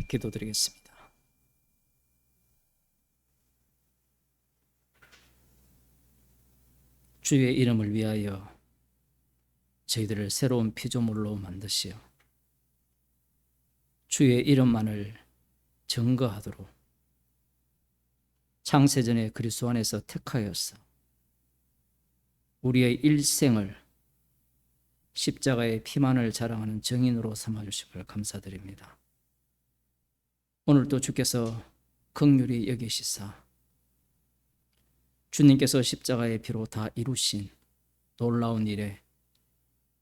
기도드리겠습니다. 주의 이름을 위하여 저희들을 새로운 피조물로 만드시어 주의 이름만을 증거하도록 창세전에 그리스도 안에서 택하여서 우리의 일생을 십자가의 피만을 자랑하는 증인으로 삼아주심을 감사드립니다. 오늘도 주께서 긍휼히 여기시사 주님께서 십자가의 피로 다 이루신 놀라운 일에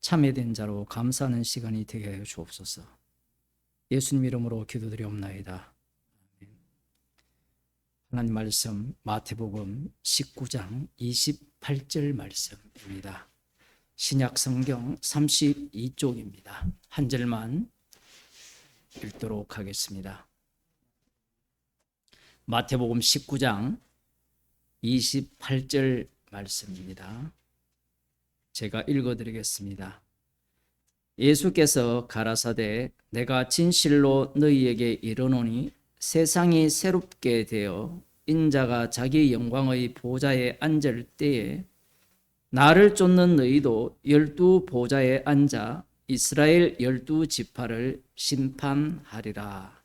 참여된 자로 감사하는 시간이 되게 하여 주옵소서. 예수님 이름으로 기도드리옵나이다. 하나님 말씀 마태복음 19장 28절 말씀입니다. 신약 성경 32쪽입니다. 한 절만 읽도록 하겠습니다. 마태복음 19장 28절 말씀입니다. 제가 읽어드리겠습니다. 예수께서 가라사대 내가 진실로 너희에게 이르노니 세상이 새롭게 되어 인자가 자기 영광의 보좌에 앉을 때에 나를 쫓는 너희도 12 보좌에 앉아 이스라엘 12 지파를 심판하리라.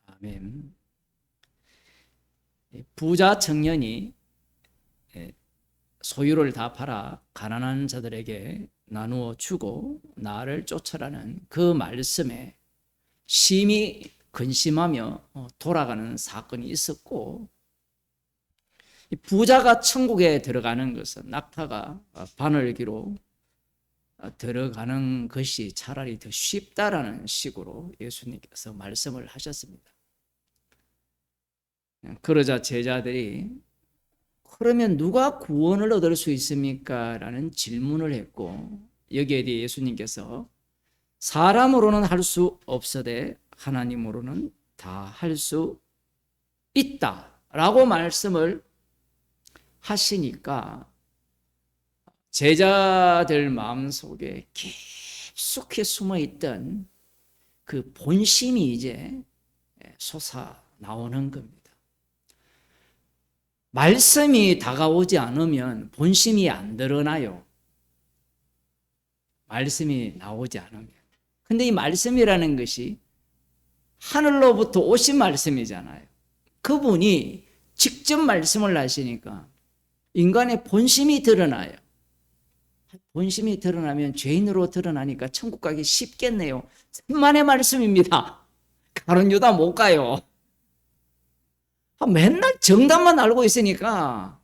아멘. 부자 청년이 소유를 다 팔아 가난한 자들에게 나누어 주고 나를 쫓으라는 그 말씀에 심히 근심하며 돌아가는 사건이 있었고, 부자가 천국에 들어가는 것은 낙타가 바늘기로 들어가는 것이 차라리 더 쉽다라는 식으로 예수님께서 말씀을 하셨습니다. 그러자 제자들이 그러면 누가 구원을 얻을 수 있습니까? 라는 질문을 했고, 여기에 대해 예수님께서 사람으로는 할 수 없어되 하나님으로는 다 할 수 있다 라고 말씀을 하시니까 제자들 마음속에 깊숙이 숨어있던 그 본심이 이제 솟아 나오는 겁니다. 말씀이 다가오지 않으면 본심이 안 드러나요. 말씀이 나오지 않으면. 근데 이 말씀이라는 것이 하늘로부터 오신 말씀이잖아요. 그분이 직접 말씀을 하시니까 인간의 본심이 드러나요. 본심이 드러나면 죄인으로 드러나니까 천국 가기 쉽겠네요. 천만의 말씀입니다. 가룟 유다 못 가요. 맨날 정답만 알고 있으니까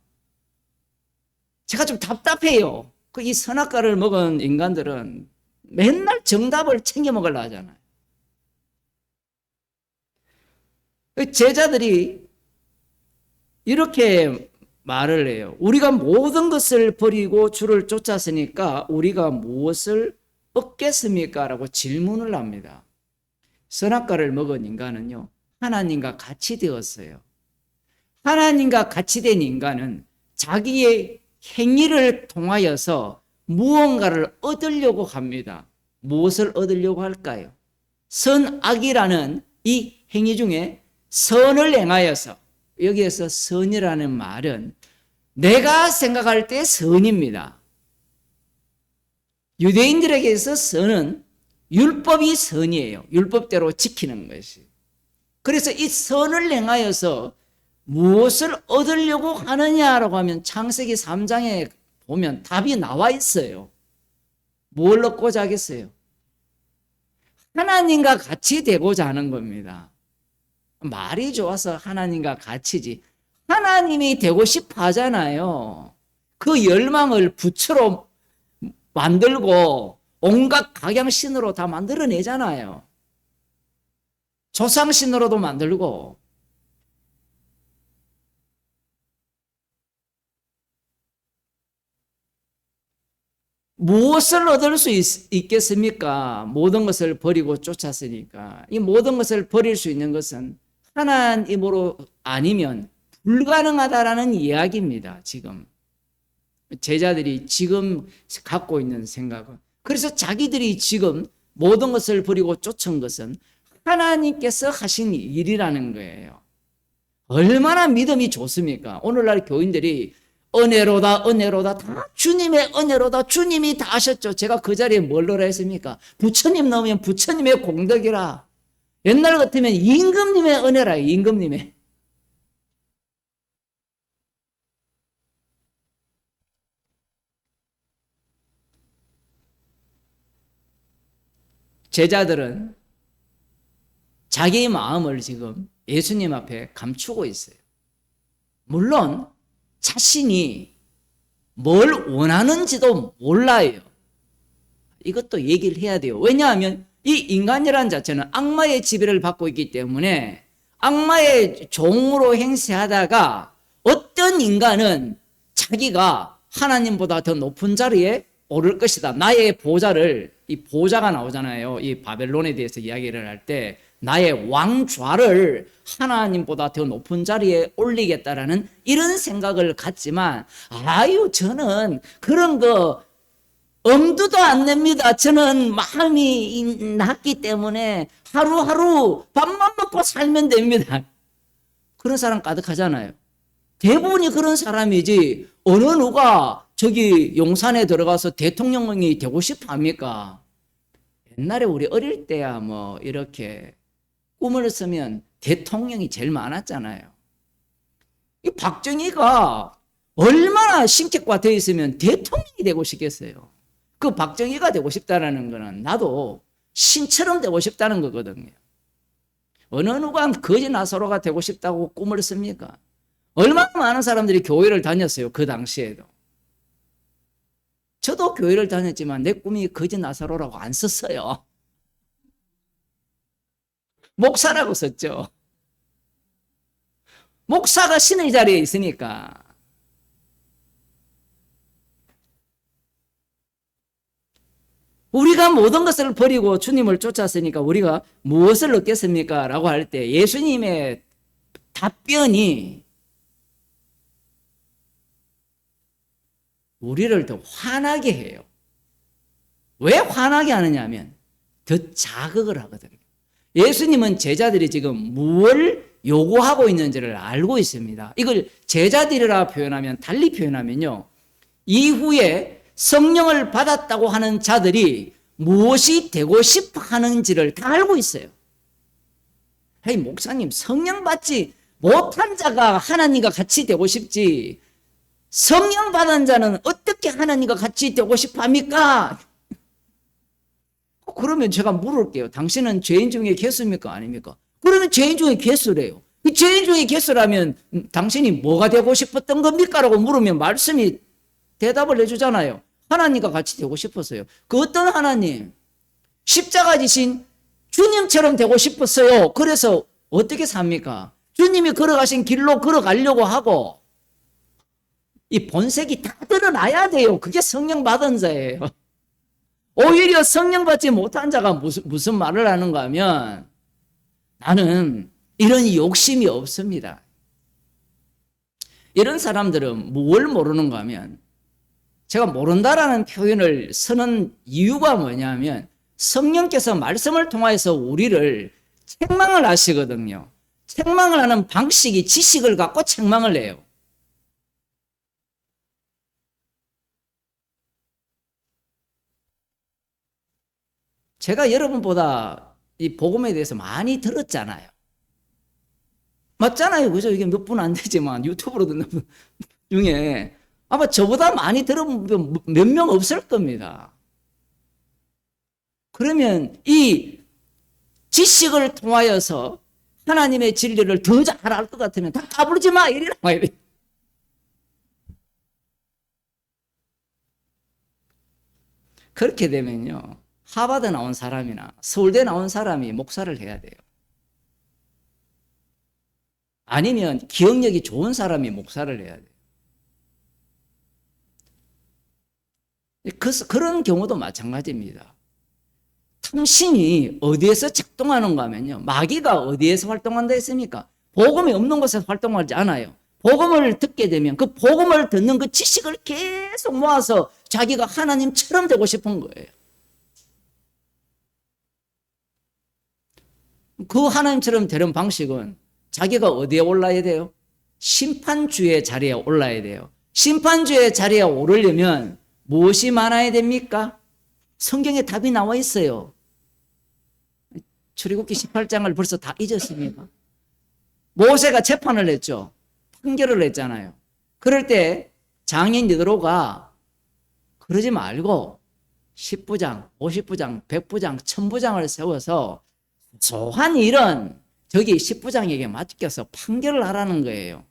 제가 좀 답답해요. 이 선악과를 먹은 인간들은 맨날 정답을 챙겨 먹으려 하잖아요. 제자들이 이렇게 말을 해요. 우리가 모든 것을 버리고 주를 쫓았으니까 우리가 무엇을 얻겠습니까? 라고 질문을 합니다. 선악과를 먹은 인간은요, 하나님과 같이 되었어요. 하나님과 같이 된 인간은 자기의 행위를 통하여서 무언가를 얻으려고 합니다. 무엇을 얻으려고 할까요? 선악이라는 이 행위 중에 선을 행하여서, 여기에서 선이라는 말은 내가 생각할 때 선입니다. 유대인들에게서 선은 율법이 선이에요. 율법대로 지키는 것이. 그래서 이 선을 행하여서 무엇을 얻으려고 하느냐라고 하면 창세기 3장에 보면 답이 나와 있어요. 뭘 얻고자 하겠어요? 하나님과 같이 되고자 하는 겁니다. 말이 좋아서 하나님과 같이지, 하나님이 되고 싶어 하잖아요. 그 열망을 부처로 만들고 온갖 각양신으로 다 만들어내잖아요. 조상신으로도 만들고. 무엇을 얻을 수 있겠습니까? 모든 것을 버리고 쫓았으니까. 이 모든 것을 버릴 수 있는 것은 하나님으로 아니면 불가능하다라는 이야기입니다. 지금 제자들이 지금 갖고 있는 생각은. 그래서 자기들이 지금 모든 것을 버리고 쫓은 것은 하나님께서 하신 일이라는 거예요. 얼마나 믿음이 좋습니까? 오늘날 교인들이 은혜로다 은혜로다 다 주님의 은혜로다 주님이 다 하셨죠. 제가 그 자리에 뭘 넣으라 했습니까? 부처님 넣으면 부처님의 공덕이라. 옛날 같으면 임금님의 은혜라. 임금님의. 제자들은 자기 마음을 지금 예수님 앞에 감추고 있어요. 물론 자신이 뭘 원하는지도 몰라요. 이것도 얘기를 해야 돼요. 왜냐하면 이 인간이라는 자체는 악마의 지배를 받고 있기 때문에 악마의 종으로 행세하다가 어떤 인간은 자기가 하나님보다 더 높은 자리에 오를 것이다. 나의 보좌를, 이 보좌가 나오잖아요. 이 바벨론에 대해서 이야기를 할 때 나의 왕좌를 하나님보다 더 높은 자리에 올리겠다라는 이런 생각을 갖지만, 아유, 저는 그런 거 엄두도 안 냅니다. 저는 마음이 낮기 때문에 하루하루 밥만 먹고 살면 됩니다. 그런 사람 가득하잖아요. 대부분이 그런 사람이지 어느 누가 저기 용산에 들어가서 대통령이 되고 싶어 합니까? 옛날에 우리 어릴 때야 뭐 이렇게 꿈을 쓰면 대통령이 제일 많았잖아요. 이 박정희가 얼마나 신격화 되어 있으면 대통령이 되고 싶겠어요. 그 박정희가 되고 싶다는 거는 나도 신처럼 되고 싶다는 거거든요. 어느 누가 거지 나사로가 되고 싶다고 꿈을 씁니까? 얼마나 많은 사람들이 교회를 다녔어요. 그 당시에도. 저도 교회를 다녔지만 내 꿈이 거지 나사로라고 안 썼어요. 목사라고 썼죠. 목사가 신의 자리에 있으니까. 우리가 모든 것을 버리고 주님을 쫓았으니까 우리가 무엇을 얻겠습니까? 라고 할 때 예수님의 답변이 우리를 더 화나게 해요. 왜 화나게 하느냐 하면 더 자극을 하거든요. 예수님은 제자들이 지금 무엇을 요구하고 있는지를 알고 있습니다. 이걸 제자들이라 표현하면, 달리 표현하면요, 이후에 성령을 받았다고 하는 자들이 무엇이 되고 싶어 하는지를 다 알고 있어요. 헤이, 목사님, 성령 받지 못한 자가 하나님과 같이 되고 싶지, 성령 받은 자는 어떻게 하나님과 같이 되고 싶어 합니까? 그러면 제가 물을게요. 당신은 죄인 중에 개수입니까? 아닙니까? 그러면 죄인 중에 개수래요. 죄인 중에 개수라면 당신이 뭐가 되고 싶었던 겁니까? 라고 물으면 말씀이 대답을 해주잖아요. 하나님과 같이 되고 싶었어요. 그 어떤 하나님? 십자가 지신 주님처럼 되고 싶었어요. 그래서 어떻게 삽니까? 주님이 걸어가신 길로 걸어가려고 하고, 이 본색이 다 드러나야 돼요. 그게 성령 받은 자예요. 오히려 성령 받지 못한 자가 무슨 말을 하는가 하면, 나는 이런 욕심이 없습니다. 이런 사람들은 뭘 모르는가 하면, 제가 모른다라는 표현을 쓰는 이유가 뭐냐면, 성령께서 말씀을 통해서 우리를 책망을 하시거든요. 책망을 하는 방식이 지식을 갖고 책망을 해요. 제가 여러분보다 이 복음에 대해서 많이 들었잖아요. 맞잖아요. 그죠? 이게 몇 분 안 되지만 유튜브로 듣는 분 중에 아마 저보다 많이 들은 분 몇 명 없을 겁니다. 그러면 이 지식을 통하여서 하나님의 진리를 더 잘 알 것 같으면 다 까부르지 마! 이래라 말이에요. 그렇게 되면요, 하버드 나온 사람이나 서울대 나온 사람이 목사를 해야 돼요. 아니면 기억력이 좋은 사람이 목사를 해야 돼요. 그런 경우도 마찬가지입니다. 당신이 어디에서 작동하는가 하면요, 마귀가 어디에서 활동한다 했습니까? 복음이 없는 곳에서 활동하지 않아요. 복음을 듣게 되면 그 복음을 듣는 그 지식을 계속 모아서 자기가 하나님처럼 되고 싶은 거예요. 그 하나님처럼 되는 방식은 자기가 어디에 올라야 돼요? 심판주의 자리에 올라야 돼요. 심판주의 자리에 오르려면 무엇이 많아야 됩니까? 성경에 답이 나와 있어요. 출애굽기 18장을 벌써 다 잊었습니까? 모세가 재판을 했죠. 판결을 했잖아요. 그럴 때 장인 여드로가 그러지 말고 10부장, 50부장, 100부장, 1000부장을 세워서 소한 일은 저기 10부장에게 맡겨서 판결을 하라는 거예요.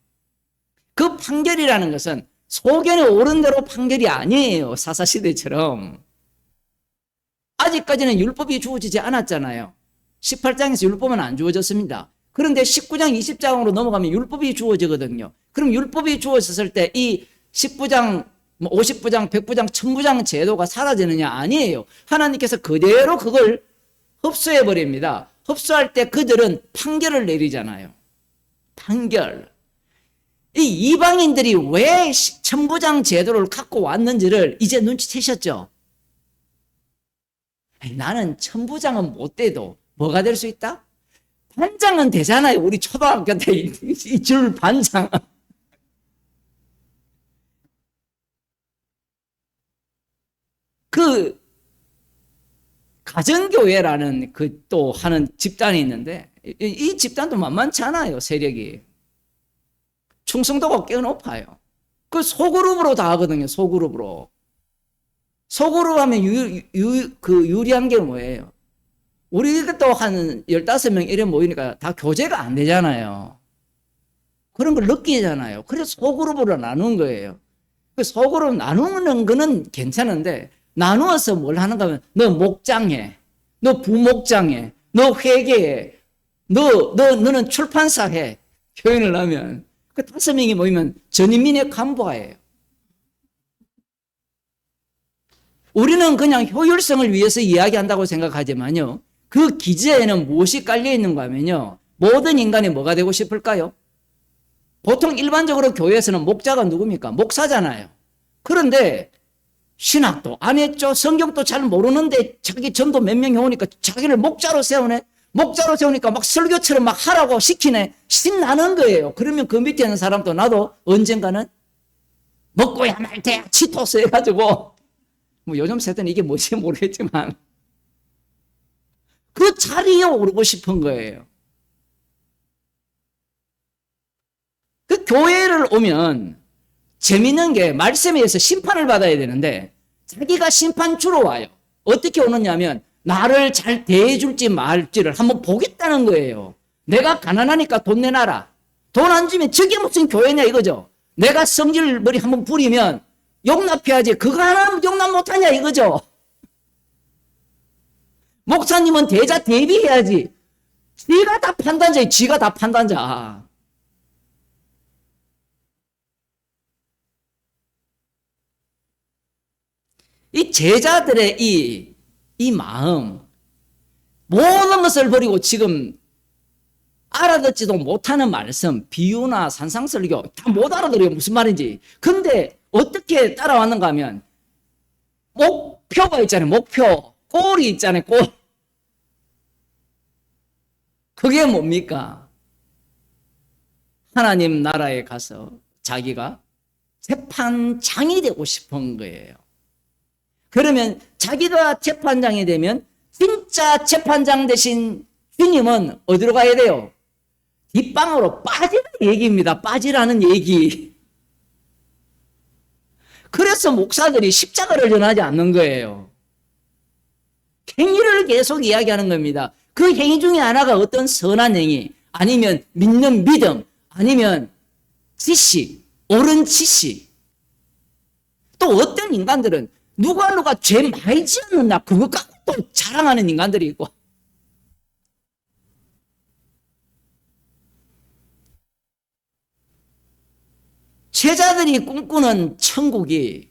그 판결이라는 것은 소견에 오른 대로 판결이 아니에요. 사사시대처럼. 아직까지는 율법이 주어지지 않았잖아요. 18장에서 율법은 안 주어졌습니다. 그런데 19장, 20장으로 넘어가면 율법이 주어지거든요. 그럼 율법이 주어졌을 때 이 10부장, 50부장, 100부장, 1000부장 제도가 사라지느냐? 아니에요. 하나님께서 그대로 그걸 흡수해버립니다. 흡수할 때 그들은 판결을 내리잖아요. 판결. 이 이방인들이 왜 천부장 제도를 갖고 왔는지를 이제 눈치채셨죠? 나는 천부장은 못 돼도 뭐가 될 수 있다? 반장은 되잖아요. 우리 초등학교 때 이 줄 반장. 그 가정교회라는 그 또 하는 집단이 있는데 이 집단도 만만치 않아요. 세력이. 충성도가 꽤 높아요. 그 소그룹으로 다 하거든요. 소그룹으로. 소그룹 하면 유리한 게 뭐예요? 우리도 한 15명 이래 모이니까 다 교제가 안 되잖아요. 그런 걸 느끼잖아요. 그래서 소그룹으로 나눈 거예요. 그 소그룹 나누는 거는 괜찮은데 나누어서 뭘 하는가 하면 너 목장해. 너 부목장해. 너 회계해. 너는 출판사해. 표현을 하면. 그 5명이 모이면 전인민의 간부화예요. 우리는 그냥 효율성을 위해서 이야기한다고 생각하지만요. 그 기저에는 무엇이 깔려 있는가 하면요. 모든 인간이 뭐가 되고 싶을까요? 보통 일반적으로 교회에서는 목자가 누굽니까? 목사잖아요. 그런데 신학도 안 했죠. 성경도 잘 모르는데 자기 전도 몇 명 해오니까 자기를 목자로 세우네. 목자로 세우니까 막 설교처럼 막 하라고 시키네. 신나는 거예요. 그러면 그 밑에 있는 사람도 나도 언젠가는 먹고야 말 때야 치토스 해가지고 뭐 요즘 세대는 이게 뭔지 모르겠지만 그 자리에 오르고 싶은 거예요. 그 교회를 오면 재밌는 게 말씀에 의해서 심판을 받아야 되는데 자기가 심판주로 와요. 어떻게 오느냐면 나를 잘 대해줄지 말지를 한번 보겠다는 거예요. 내가 가난하니까 돈 내놔라. 돈 안 주면 저게 무슨 교회냐 이거죠. 내가 성질머리 한번 부리면 용납해야지. 그거 하나 용납 못하냐 이거죠. 목사님은 대자 대비해야지. 지가 다 판단자예요. 지가 다 판단자. 이 제자들의 이 마음, 모든 것을 버리고 지금 알아듣지도 못하는 말씀, 비유나 산상설교 다 못 알아들어요. 무슨 말인지. 근데 어떻게 따라왔는가 하면 목표가 있잖아요. 목표. 골이 있잖아요. 골. 그게 뭡니까? 하나님 나라에 가서 자기가 재판장이 되고 싶은 거예요. 그러면 자기가 재판장이 되면 진짜 재판장 되신 주님은 어디로 가야 돼요? 뒷방으로 빠지는 얘기입니다. 빠지라는 얘기. 그래서 목사들이 십자가를 전하지 않는 거예요. 행위를 계속 이야기하는 겁니다. 그 행위 중에 하나가 어떤 선한 행위, 아니면 믿는 믿음, 아니면 지식, 옳은 지식. 또 어떤 인간들은 누가 죄 많이 지었느냐 그거 갖고 또 자랑하는 인간들이 있고. 제자들이 꿈꾸는 천국이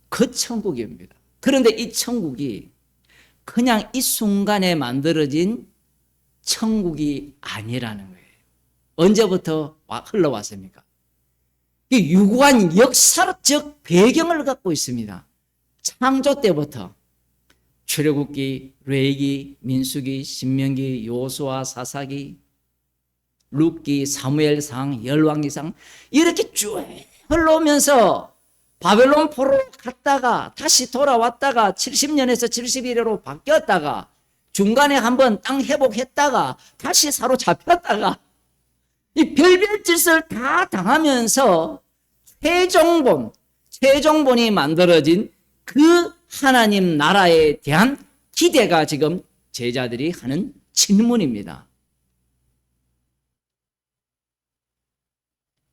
그 천국입니다. 그런데 이 천국이 그냥 이 순간에 만들어진 천국이 아니라는 거예요. 언제부터 흘러왔습니까? 이 유구한 역사적 배경을 갖고 있습니다. 창조 때부터 출애굽기, 레위기, 민수기, 신명기, 요수아, 사사기, 룻기, 사무엘상, 열왕기상 이렇게 쭉 흘러오면서 바벨론 포로 갔다가 다시 돌아왔다가 70년에서 71년으로 바뀌었다가 중간에 한번 땅 회복했다가 다시 사로잡혔다가 이 별별 짓을 다 당하면서 최종본이 만들어진 그 하나님 나라에 대한 기대가 지금 제자들이 하는 질문입니다.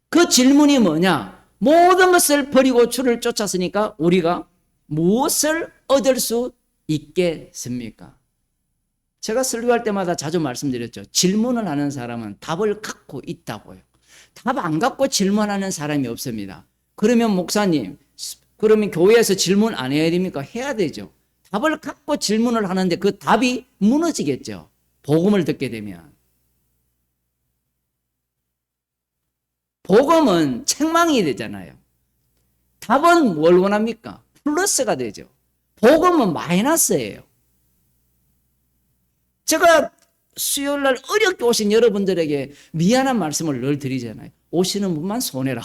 그 질문이 뭐냐? 모든 것을 버리고 주를 쫓았으니까 우리가 무엇을 얻을 수 있겠습니까? 제가 설교할 때마다 자주 말씀드렸죠. 질문을 하는 사람은 답을 갖고 있다고요. 답 안 갖고 질문하는 사람이 없습니다. 그러면 목사님, 그러면 교회에서 질문 안 해야 됩니까? 해야 되죠. 답을 갖고 질문을 하는데 그 답이 무너지겠죠. 복음을 듣게 되면. 복음은 책망이 되잖아요. 답은 뭘 원합니까? 플러스가 되죠. 복음은 마이너스예요. 제가 수요일 날 어렵게 오신 여러분들에게 미안한 말씀을 늘 드리잖아요. 오시는 분만 손해라.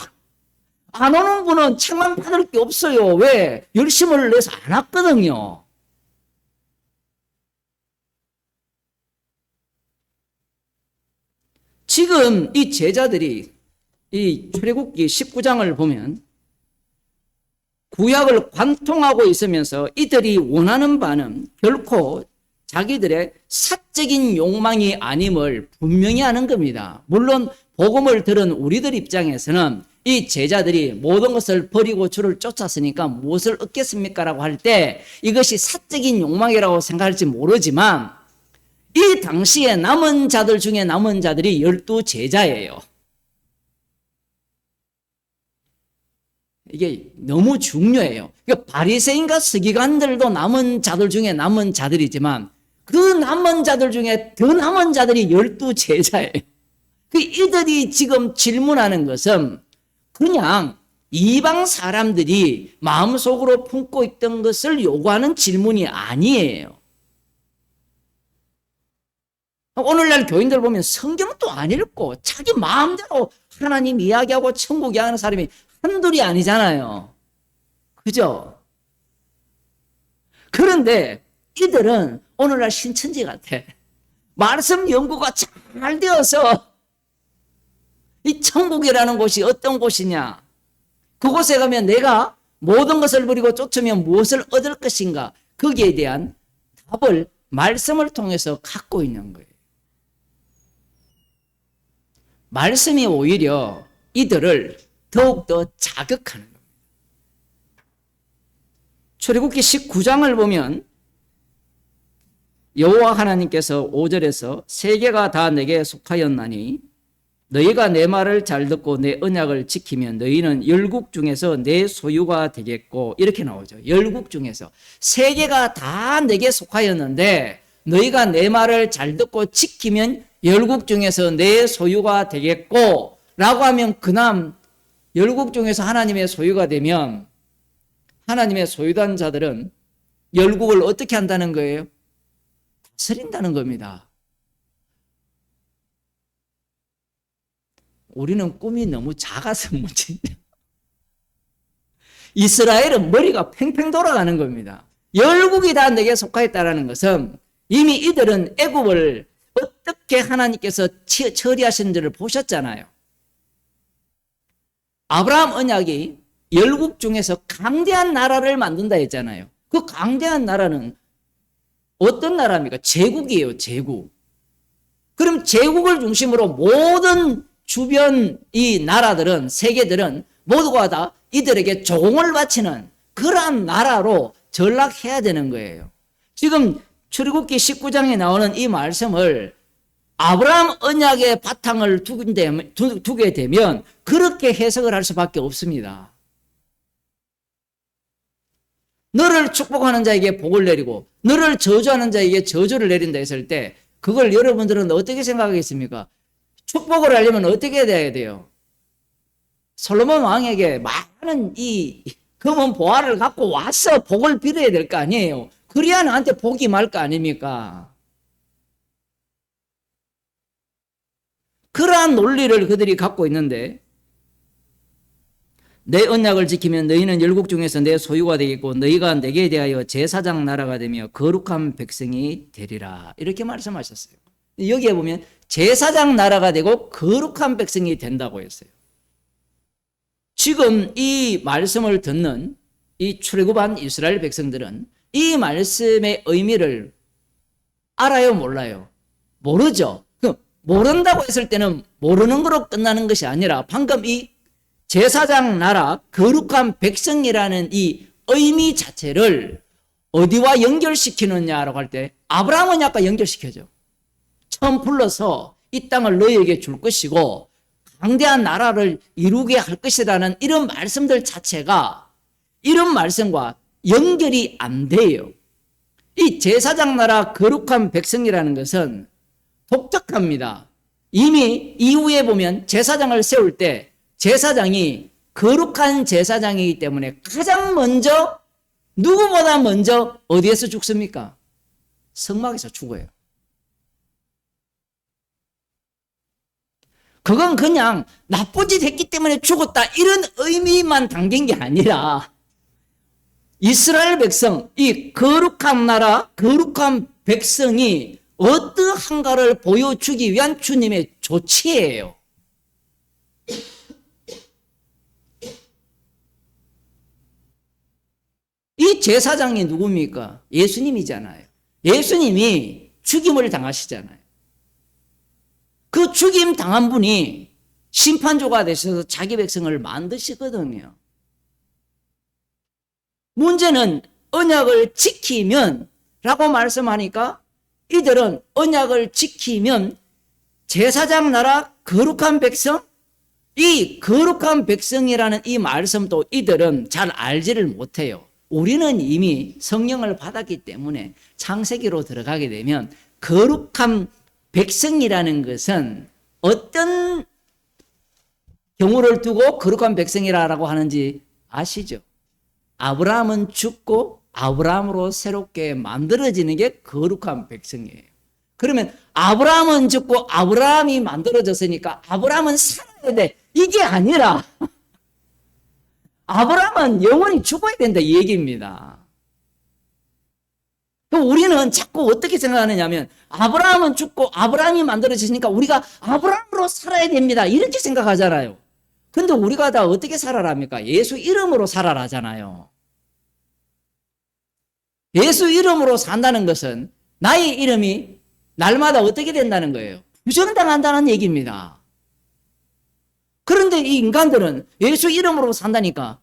안 오는 분은 책만 받을 게 없어요. 왜? 열심을 내서 안 왔거든요. 지금 이 제자들이 이 출애굽기 19장을 보면 구약을 관통하고 있으면서 이들이 원하는 바는 결코 자기들의 사적인 욕망이 아님을 분명히 하는 겁니다. 물론 복음을 들은 우리들 입장에서는 이 제자들이 모든 것을 버리고 주를 쫓았으니까 무엇을 얻겠습니까? 라고 할 때 이것이 사적인 욕망이라고 생각할지 모르지만 이 당시에 남은 자들 중에 남은 자들이 12제자예요. 이게 너무 중요해요. 그러니까 바리새인과 서기관들도 남은 자들 중에 남은 자들이지만 그 남은 자들 중에 더 남은 자들이 12제자예요. 이들이 지금 질문하는 것은 그냥 이방 사람들이 마음속으로 품고 있던 것을 요구하는 질문이 아니에요. 오늘날 교인들 보면 성경도 안 읽고 자기 마음대로 하나님 이야기하고 천국 이야기하는 사람이 한둘이 아니잖아요. 그죠? 그런데 이들은 오늘날 신천지 같아. 말씀 연구가 잘 되어서 이 천국이라는 곳이 어떤 곳이냐? 그곳에 가면 내가 모든 것을 버리고 쫓으면 무엇을 얻을 것인가? 거기에 대한 답을 말씀을 통해서 갖고 있는 거예요. 말씀이 오히려 이들을 더욱더 자극하는 겁니다. 출애굽기 19장을 보면 여호와 하나님께서 5절에서 세계가 다 내게 속하였나니 너희가 내 말을 잘 듣고 내 언약을 지키면 너희는 열국 중에서 내 소유가 되겠고 이렇게 나오죠. 열국 중에서 세계가 다 내게 속하였는데 너희가 내 말을 잘 듣고 지키면 열국 중에서 내 소유가 되겠고 라고 하면 그남 열국 중에서 하나님의 소유가 되면 하나님의 소유된 자들은 열국을 어떻게 한다는 거예요? 다스린다는 겁니다. 우리는 꿈이 너무 작아서 문제인데 이스라엘은 머리가 팽팽 돌아가는 겁니다. 열국이 다 내게 속하였다는 것은 이미 이들은 애굽을 어떻게 하나님께서 처리하시는지를 보셨잖아요. 아브라함 언약이 열국 중에서 강대한 나라를 만든다 했잖아요. 그 강대한 나라는 어떤 나라입니까? 제국이에요, 제국. 그럼 제국을 중심으로 모든 주변 이 나라들은, 세계들은 모두가 다 이들에게 조공을 바치는 그러한 나라로 전락해야 되는 거예요. 지금 출애굽기 19장에 나오는 이 말씀을 아브라함 언약의 바탕을 두게 되면 그렇게 해석을 할 수밖에 없습니다. 너를 축복하는 자에게 복을 내리고 너를 저주하는 자에게 저주를 내린다 했을 때 그걸 여러분들은 어떻게 생각하겠습니까? 축복을 하려면 어떻게 돼야 돼요? 솔로몬 왕에게 많은 이 금은 보화를 갖고 와서 복을 빌어야 될 거 아니에요. 그래야 나한테 복이 말 거 아닙니까? 그러한 논리를 그들이 갖고 있는데, 내 언약을 지키면 너희는 열국 중에서 내 소유가 되겠고 너희가 내게 대하여 제사장 나라가 되며 거룩한 백성이 되리라, 이렇게 말씀하셨어요. 여기에 보면 제사장 나라가 되고 거룩한 백성이 된다고 했어요. 지금 이 말씀을 듣는 이 출애굽한 이스라엘 백성들은 이 말씀의 의미를 알아요, 몰라요? 모르죠. 모른다고 했을 때는 모르는 거로 끝나는 것이 아니라 방금 이 제사장 나라, 거룩한 백성이라는 이 의미 자체를 어디와 연결시키느냐라고 할 때 아브라함은 약간 연결시켜줘. 처음 불러서 이 땅을 너희에게 줄 것이고 강대한 나라를 이루게 할 것이라는 이런 말씀들 자체가 이런 말씀과 연결이 안 돼요. 이 제사장 나라 거룩한 백성이라는 것은 독특합니다. 이미 이후에 보면 제사장을 세울 때 제사장이 거룩한 제사장이기 때문에 가장 먼저, 누구보다 먼저 어디에서 죽습니까? 성막에서 죽어요. 그건 그냥 나쁜 짓 했기 때문에 죽었다 이런 의미만 담긴 게 아니라 이스라엘 백성, 이 거룩한 나라, 거룩한 백성이 어떠한가를 보여주기 위한 주님의 조치예요. 이 제사장이 누굽니까? 예수님이잖아요. 예수님이 죽임을 당하시잖아요. 그 죽임 당한 분이 심판조가 되셔서 자기 백성을 만드시거든요. 문제는 언약을 지키면 라고 말씀하니까 이들은 언약을 지키면 제사장 나라 거룩한 백성, 이 거룩한 백성이라는 이 말씀도 이들은 잘 알지를 못해요. 우리는 이미 성령을 받았기 때문에 창세기로 들어가게 되면 거룩한 백성이라는 것은 어떤 경우를 두고 거룩한 백성이라고 하는지 아시죠? 아브라함은 죽고 아브라함으로 새롭게 만들어지는 게 거룩한 백성이에요. 그러면 아브라함은 죽고 아브라함이 만들어졌으니까 아브라함은 살아야 돼, 이게 아니라 아브라함은 영원히 죽어야 된다 이 얘기입니다. 우리는 자꾸 어떻게 생각하느냐면 아브라함은 죽고 아브라함이 만들어지니까 우리가 아브라함으로 살아야 됩니다 이렇게 생각하잖아요. 근데 우리가 다 어떻게 살아랍니까? 예수 이름으로 살아라잖아요. 예수 이름으로 산다는 것은 나의 이름이 날마다 어떻게 된다는 거예요? 부정당한다는 얘기입니다. 그런데 이 인간들은 예수 이름으로 산다니까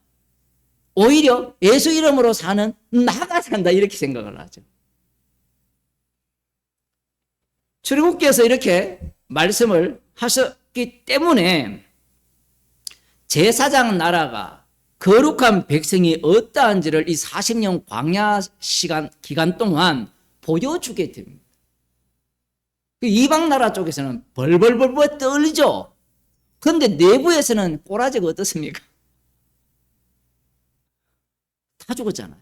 오히려 예수 이름으로 사는 나가 산다 이렇게 생각을 하죠. 출애굽기에서 이렇게 말씀을 하셨기 때문에 제사장 나라가 거룩한 백성이 어떠한지를 이 40년 광야 기간 동안 보여주게 됩니다. 이방 나라 쪽에서는 벌벌벌벌 떨죠. 그런데 내부에서는 꼬라지가 어떻습니까? 다 죽었잖아요.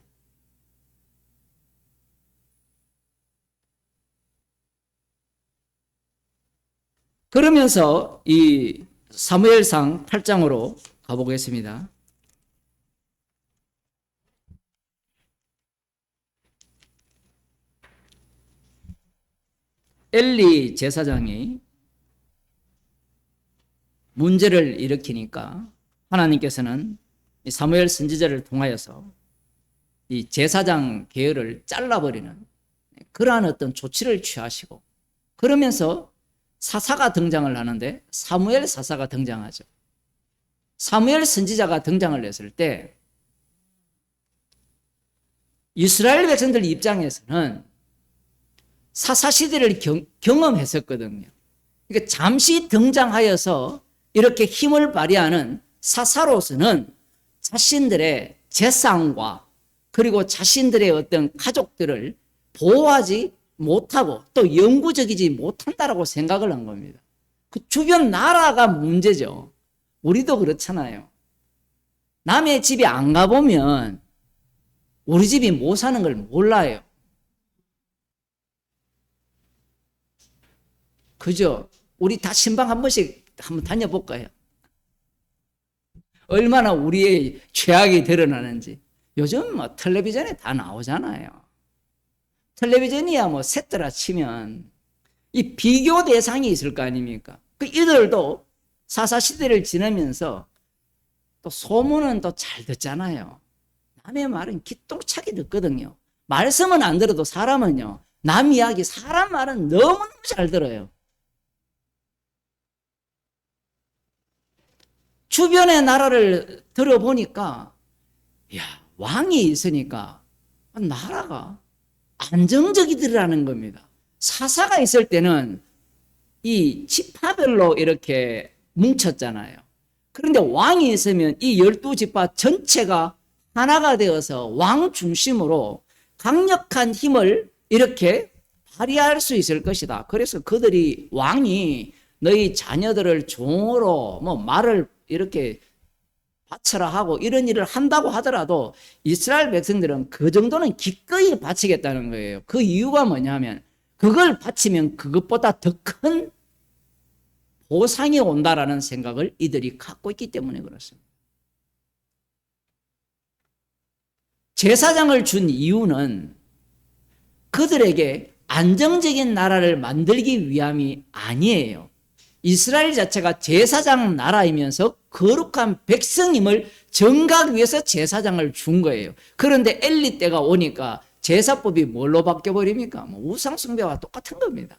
그러면서 이 사무엘상 8장으로 가보겠습니다. 엘리 제사장이 문제를 일으키니까 하나님께서는 사무엘 선지자를 통하여서 이 제사장 계열을 잘라버리는 그러한 어떤 조치를 취하시고, 그러면서 사사가 등장을 하는데 사무엘 사사가 등장하죠. 사무엘 선지자가 등장을 했을 때 이스라엘 백성들 입장에서는 사사 시대를 경험했었거든요. 그러니까 잠시 등장하여서 이렇게 힘을 발휘하는 사사로서는 자신들의 재산과 그리고 자신들의 어떤 가족들을 보호하지 못하고 또 영구적이지 못한다라고 생각을 한 겁니다. 그 주변 나라가 문제죠. 우리도 그렇잖아요. 남의 집에 안 가보면 우리 집이 못 사는 걸 몰라요. 그죠? 우리 다 신방 한 번씩 한번 다녀볼까요? 얼마나 우리의 죄악이 드러나는지. 요즘 뭐 텔레비전에 다 나오잖아요. 텔레비전이야 뭐 셋더라 치면 이 비교 대상이 있을 거 아닙니까? 그 이들도 사사시대를 지나면서 또 소문은 또 잘 듣잖아요. 남의 말은 기똥차게 듣거든요. 말씀은 안 들어도 사람은요, 남 이야기, 사람 말은 너무너무 잘 들어요. 주변의 나라를 들어보니까, 야, 왕이 있으니까 나라가 안정적이더라는 겁니다. 사사가 있을 때는 이 지파별로 이렇게 뭉쳤잖아요. 그런데 왕이 있으면 이 12지파 전체가 하나가 되어서 왕 중심으로 강력한 힘을 이렇게 발휘할 수 있을 것이다. 그래서 그들이 왕이 너희 자녀들을 종으로 뭐 말을 이렇게 바쳐라 하고 이런 일을 한다고 하더라도 이스라엘 백성들은 그 정도는 기꺼이 바치겠다는 거예요. 그 이유가 뭐냐면 그걸 바치면 그것보다 더 큰 보상이 온다라는 생각을 이들이 갖고 있기 때문에 그렇습니다. 제사장을 준 이유는 그들에게 안정적인 나라를 만들기 위함이 아니에요. 이스라엘 자체가 제사장 나라이면서 거룩한 백성임을 증가하기 위해서 제사장을 준 거예요. 그런데 엘리 때가 오니까 제사법이 뭘로 바뀌어버립니까? 뭐 우상숭배와 똑같은 겁니다.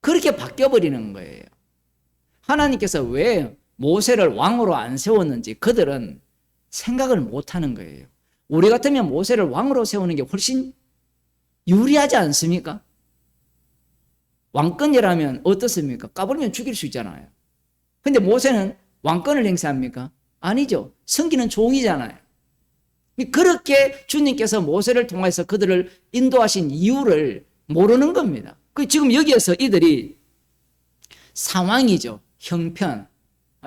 그렇게 바뀌어버리는 거예요. 하나님께서 왜 모세를 왕으로 안 세웠는지 그들은 생각을 못하는 거예요. 우리 같으면 모세를 왕으로 세우는 게 훨씬 유리하지 않습니까? 왕권이라면 어떻습니까? 까불면 죽일 수 있잖아요. 근데 모세는 왕권을 행사합니까? 아니죠. 섬기는 종이잖아요. 그렇게 주님께서 모세를 통해서 그들을 인도하신 이유를 모르는 겁니다. 지금 여기에서 이들이 상황이죠. 형편.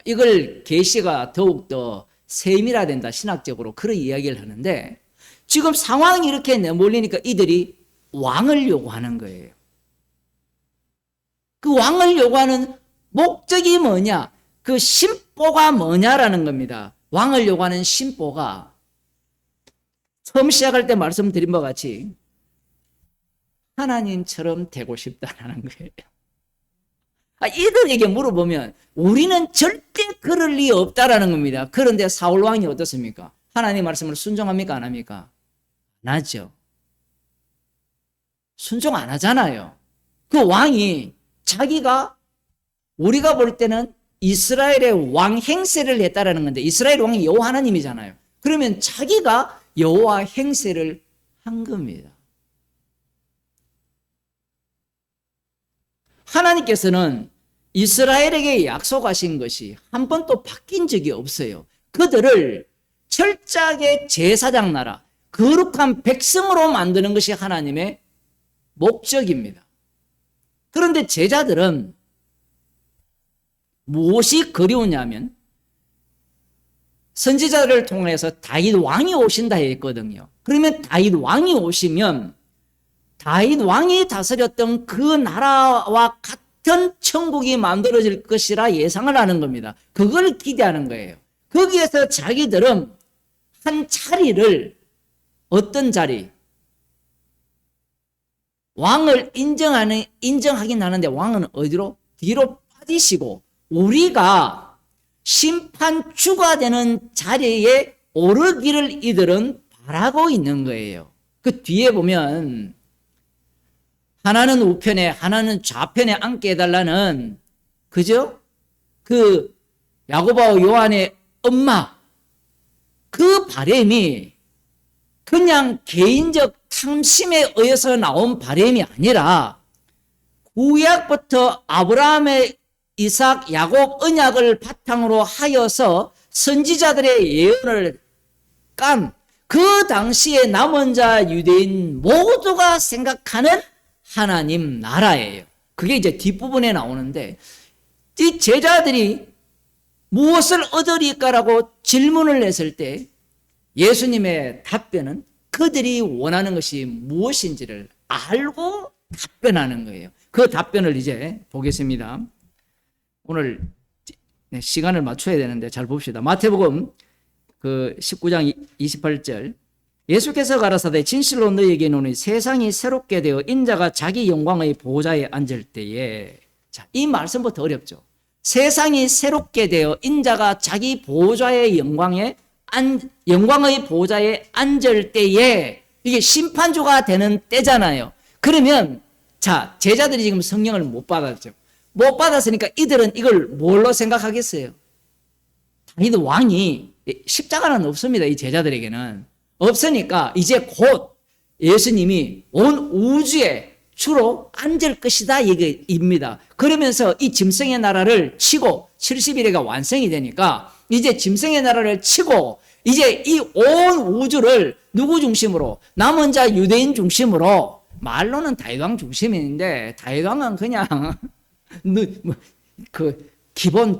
이걸 계시가 더욱더 세밀화된다. 신학적으로 그런 이야기를 하는데 지금 상황이 이렇게 내몰리니까 이들이 왕을 요구하는 거예요. 그 왕을 요구하는 목적이 뭐냐? 그 심보가 뭐냐라는 겁니다. 왕을 요구하는 심보가 처음 시작할 때 말씀드린 바와 같이 하나님처럼 되고 싶다라는 거예요. 이들에게 물어보면 우리는 절대 그럴 리 없다라는 겁니다. 그런데 사울 왕이 어떻습니까? 하나님 말씀을 순종합니까? 안 합니까? 안 하죠. 순종 안 하잖아요. 그 왕이 자기가 우리가 볼 때는 이스라엘의 왕 행세를 했다라는 건데 이스라엘 왕이 여호와 하나님이잖아요. 그러면 자기가 여호와 행세를 한 겁니다. 하나님께서는 이스라엘에게 약속하신 것이 한 번도 바뀐 적이 없어요. 그들을 철저하게 제사장 나라, 거룩한 백성으로 만드는 것이 하나님의 목적입니다. 그런데 제자들은 무엇이 그리우냐면 선지자를 통해서 다윗 왕이 오신다 했거든요. 그러면 다윗 왕이 오시면 다윗 왕이 다스렸던 그 나라와 같은 천국이 만들어질 것이라 예상을 하는 겁니다. 그걸 기대하는 거예요. 거기에서 자기들은 한 자리를 어떤 자리? 왕을 인정하긴 하는데 왕은 어디로? 뒤로 빠지시고 우리가 심판주가 되는 자리에 오르기를 이들은 바라고 있는 거예요. 그 뒤에 보면 하나는 우편에 하나는 좌편에 앉게 해달라는 그죠? 그 야고보와 요한의 엄마 그 바람이 그냥 개인적 탐심에 의해서 나온 바람이 아니라 구약부터 아브라함의 이삭, 야곱 언약을 바탕으로 하여서 선지자들의 예언을 깐 그 당시에 남은 자 유대인 모두가 생각하는 하나님 나라예요. 그게 이제 뒷부분에 나오는데 이 제자들이 무엇을 얻으리까라고 질문을 했을 때 예수님의 답변은 그들이 원하는 것이 무엇인지를 알고 답변하는 거예요. 그 답변을 이제 보겠습니다. 오늘 시간을 맞춰야 되는데 잘 봅시다. 마태복음 그 19장 28절. 예수께서 가라사대 진실로 너희에게 이르노니 세상이 새롭게 되어 인자가 자기 영광의 보좌에 앉을 때에, 자, 이 말씀부터 어렵죠. 세상이 새롭게 되어 인자가 자기 보좌의 영광의 보좌에 앉을 때에, 이게 심판주가 되는 때잖아요. 그러면 자, 제자들이 지금 성령을 못 받았죠. 못 받았으니까 이들은 이걸 뭘로 생각하겠어요? 다윗 왕이, 십자가는 없습니다. 이 제자들에게는 없으니까 이제 곧 예수님이 온 우주에 주로 앉을 것이다 얘기입니다. 그러면서 이 짐승의 나라를 치고 70일에가 완성이 되니까 이제 짐승의 나라를 치고 이제 이 온 우주를 누구 중심으로? 남은 자 유대인 중심으로, 말로는 다윗왕 중심인데 다윗왕은 그냥 그 기본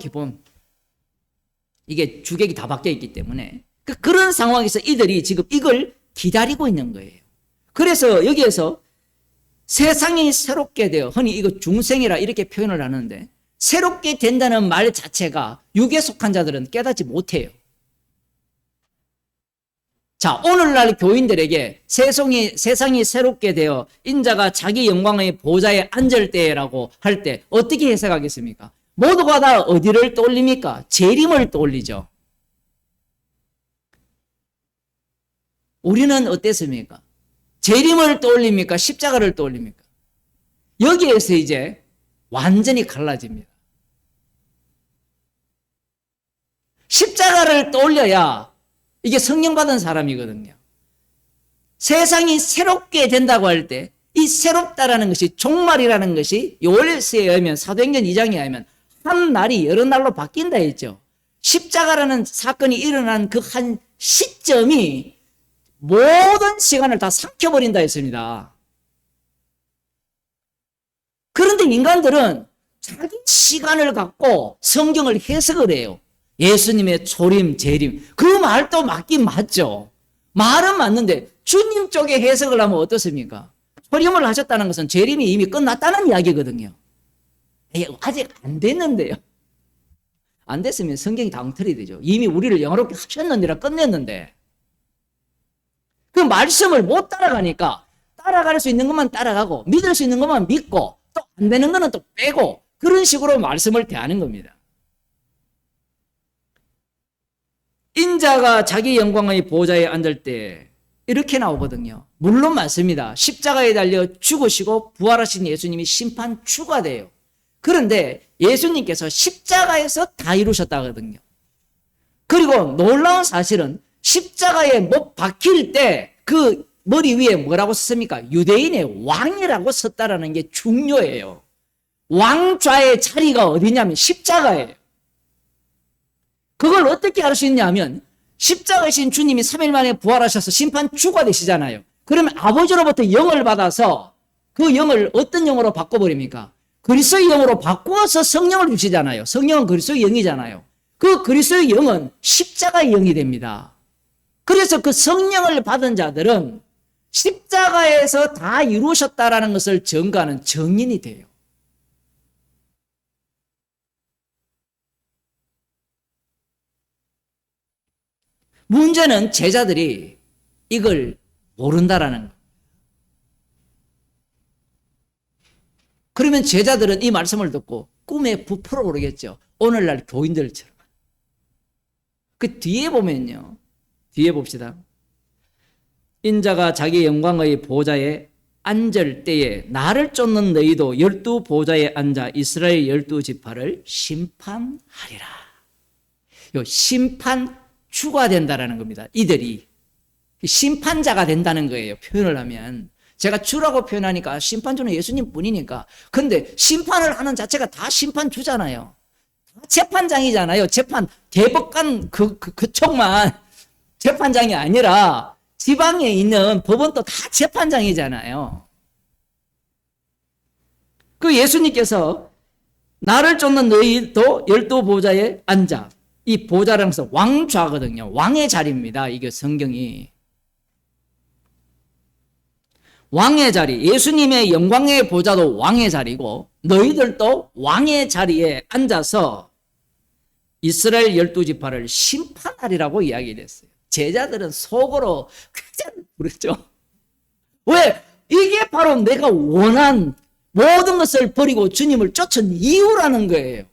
이게 주객이 다 바뀌어 있기 때문에 그런 상황에서 이들이 지금 이걸 기다리고 있는 거예요. 그래서 여기에서 세상이 새롭게 되어, 흔히 이거 중생이라 이렇게 표현을 하는데, 새롭게 된다는 말 자체가 육에 속한 자들은 깨닫지 못해요. 자, 오늘날 교인들에게 세상이 새롭게 되어 인자가 자기 영광의 보좌에 앉을 때라고 할 때 어떻게 해석하겠습니까? 모두가 다 어디를 떠올립니까? 재림을 떠올리죠. 우리는 어땠습니까? 재림을 떠올립니까? 십자가를 떠올립니까? 여기에서 이제 완전히 갈라집니다. 십자가를 떠올려야 이게 성령 받은 사람이거든요. 세상이 새롭게 된다고 할 때 이 새롭다라는 것이, 종말이라는 것이 요엘서에 의하면, 사도행전 2장에 의하면 한 날이 여러 날로 바뀐다 했죠. 십자가라는 사건이 일어난 그 한 시점이 모든 시간을 다 삼켜버린다 했습니다. 그런데 인간들은 자기 시간을 갖고 성경을 해석을 해요. 예수님의 초림, 재림, 그 말도 맞긴 맞죠. 말은 맞는데 주님 쪽에 해석을 하면 어떻습니까? 초림을 하셨다는 것은 재림이 이미 끝났다는 이야기거든요. 아직 안 됐는데요. 안 됐으면 성경이 다 엉터리 되죠. 이미 우리를 영화롭게 하셨느니라 끝냈는데, 그 말씀을 못 따라가니까 따라갈 수 있는 것만 따라가고 믿을 수 있는 것만 믿고 또 안 되는 거는 또 빼고, 그런 식으로 말씀을 대하는 겁니다. 인자가 자기 영광의 보좌에 앉을 때 이렇게 나오거든요. 물론 맞습니다. 십자가에 달려 죽으시고 부활하신 예수님이 심판주가 돼요. 그런데 예수님께서 십자가에서 다 이루셨다거든요. 그리고 놀라운 사실은 십자가에 못 박힐 때 그 머리 위에 뭐라고 썼습니까? 유대인의 왕이라고 썼다라는 게 중요해요. 왕좌의 자리가 어디냐면 십자가예요. 그걸 어떻게 알 수 있냐면, 십자가이신 주님이 3일 만에 부활하셔서 심판주가 되시잖아요. 그러면 아버지로부터 영을 받아서 그 영을 어떤 영으로 바꿔버립니까? 그리스도의 영으로 바꾸어서 성령을 주시잖아요. 성령은 그리스도의 영이잖아요. 그 그리스도의 영은 십자가의 영이 됩니다. 그래서 그 성령을 받은 자들은 십자가에서 다 이루셨다라는 것을 증거하는 증인이 돼요. 문제는 제자들이 이걸 모른다라는 거예요. 그러면 제자들은 이 말씀을 듣고 꿈에 부풀어 오르겠죠. 오늘날 교인들처럼. 그 뒤에 보면요. 뒤에 봅시다. 인자가 자기 영광의 보좌에 앉을 때에 나를 쫓는 너희도 12 보좌에 앉아 이스라엘 12지파를 심판하리라. 요 심판주가 된다라는 겁니다. 이들이 심판자가 된다는 거예요. 표현을 하면. 제가 주라고 표현하니까 심판주는 예수님 뿐이니까. 근데 심판을 하는 자체가 다 심판주잖아요. 재판장이잖아요. 대법관 그쪽만 재판장이 아니라 지방에 있는 법원도 다 재판장이잖아요. 그 예수님께서 나를 쫓는 너희도 12 보좌에 앉아. 이 보좌라는 것은 왕좌거든요. 왕의 자리입니다. 이게 성경이. 왕의 자리, 예수님의 영광의 보좌도 왕의 자리고 너희들도 왕의 자리에 앉아서 이스라엘 12지파를 심판하리라고 이야기를 했어요. 제자들은 속으로 쾌재를 부르죠. 왜? 이게 바로 내가 원한 모든 것을 버리고 주님을 쫓은 이유라는 거예요.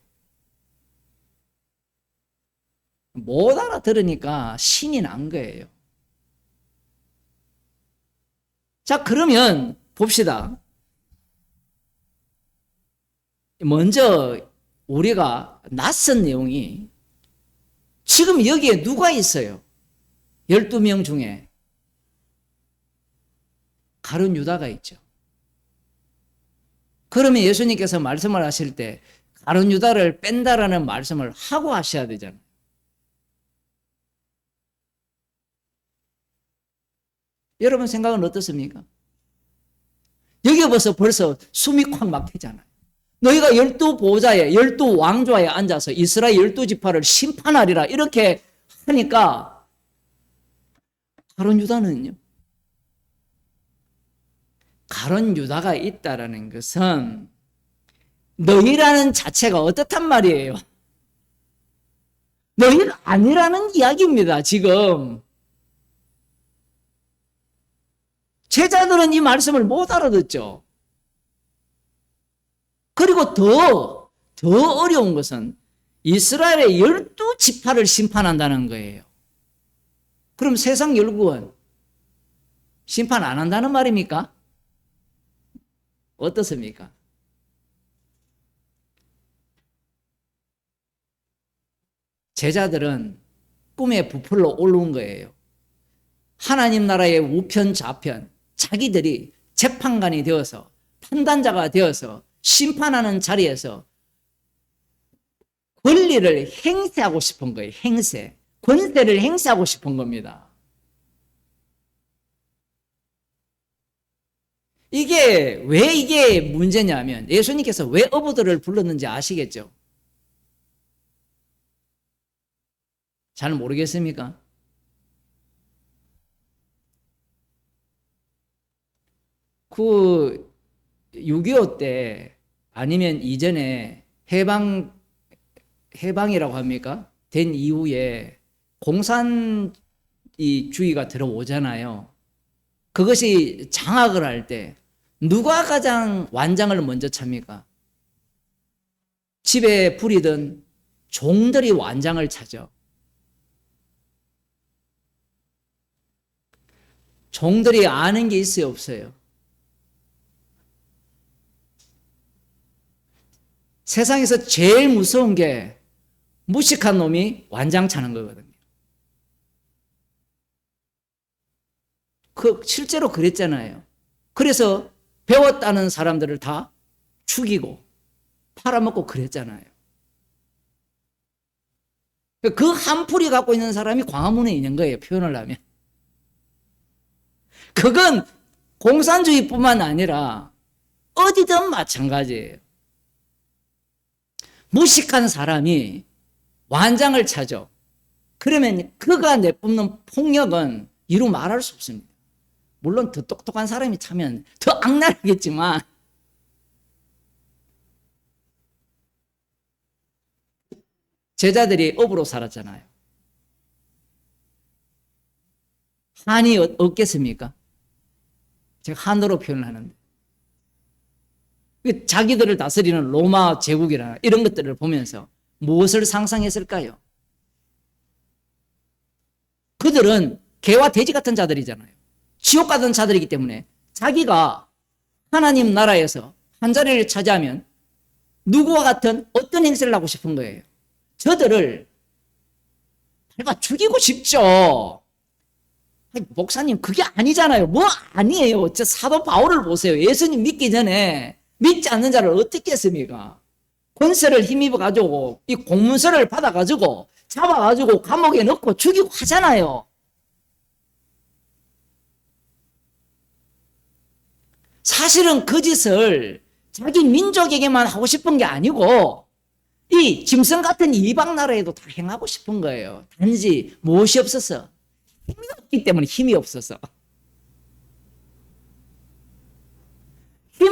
못 알아들으니까 신이 난 거예요. 자, 그러면 봅시다. 먼저 우리가 낯선 내용이 지금 여기에 누가 있어요? 12명 중에 가룟 유다가 있죠. 그러면 예수님께서 말씀을 하실 때 가룟 유다를 뺀다라는 말씀을 하고 하셔야 되잖아요. 여러분 생각은 어떻습니까? 여기 벌써 숨이 콱 막히잖아요. 너희가 12보좌에 12왕좌에 앉아서 이스라엘 12지파를 심판하리라 이렇게 하니까 가룟 유다는요. 가룟 유다가 있다라는 것은 너희라는 자체가 어떻단 말이에요? 너희가 아니라는 이야기입니다. 지금 제자들은 이 말씀을 못 알아듣죠. 그리고 더 어려운 것은 이스라엘의 12지파를 심판한다는 거예요. 그럼 세상 열국은 심판 안 한다는 말입니까? 어떻습니까? 제자들은 꿈에 부풀러 올라온 거예요. 하나님 나라의 우편 좌편, 자기들이 재판관이 되어서 판단자가 되어서 심판하는 자리에서 권리를 행사하고 싶은 거예요. 권세를 행사하고 싶은 겁니다. 왜 이게 문제냐면 예수님께서 왜 어부들을 불렀는지 아시겠죠? 잘 모르겠습니까? 그 6.25 때 아니면 이전에 해방이라고 합니까? 된 이후에 공산주의가 들어오잖아요. 그것이 장악을 할 때 누가 가장 완장을 먼저 찹니까? 집에 부리던 종들이 완장을 차죠. 종들이 아는 게 있어요, 없어요? 세상에서 제일 무서운 게 무식한 놈이 완장 차는 거거든요. 실제로 그랬잖아요. 그래서 배웠다는 사람들을 다 죽이고 팔아먹고 그랬잖아요. 그 한풀이 갖고 있는 사람이 광화문에 있는 거예요, 표현을 하면. 그건 공산주의뿐만 아니라 어디든 마찬가지예요. 무식한 사람이 완장을 차죠. 그러면 그가 내뿜는 폭력은 이루 말할 수 없습니다. 물론 더 똑똑한 사람이 차면 더 악랄하겠지만 제자들이 업으로 살았잖아요. 한이 없겠습니까? 제가 한으로 표현을 하는데 자기들을 다스리는 로마 제국이나 이런 것들을 보면서 무엇을 상상했을까요? 그들은 개와 돼지 같은 자들이잖아요. 지옥 같은 자들이기 때문에 자기가 하나님 나라에서 한 자리를 차지하면 누구와 같은 어떤 행세를 하고 싶은 거예요. 저들을 밟아 죽이고 싶죠. 목사님 그게 아니잖아요. 뭐 아니에요. 저 사도 바울을 보세요. 예수님 믿기 전에 믿지 않는 자를 어떻게 했습니까? 권세를 힘입어 가지고 이 공문서를 받아 가지고 잡아 가지고 감옥에 넣고 죽이고 하잖아요. 사실은 그 짓을 자기 민족에게만 하고 싶은 게 아니고 이 짐승 같은 이방 나라에도 다 행하고 싶은 거예요. 단지 무엇이 없어서? 힘이 없기 때문에 힘이 없어서.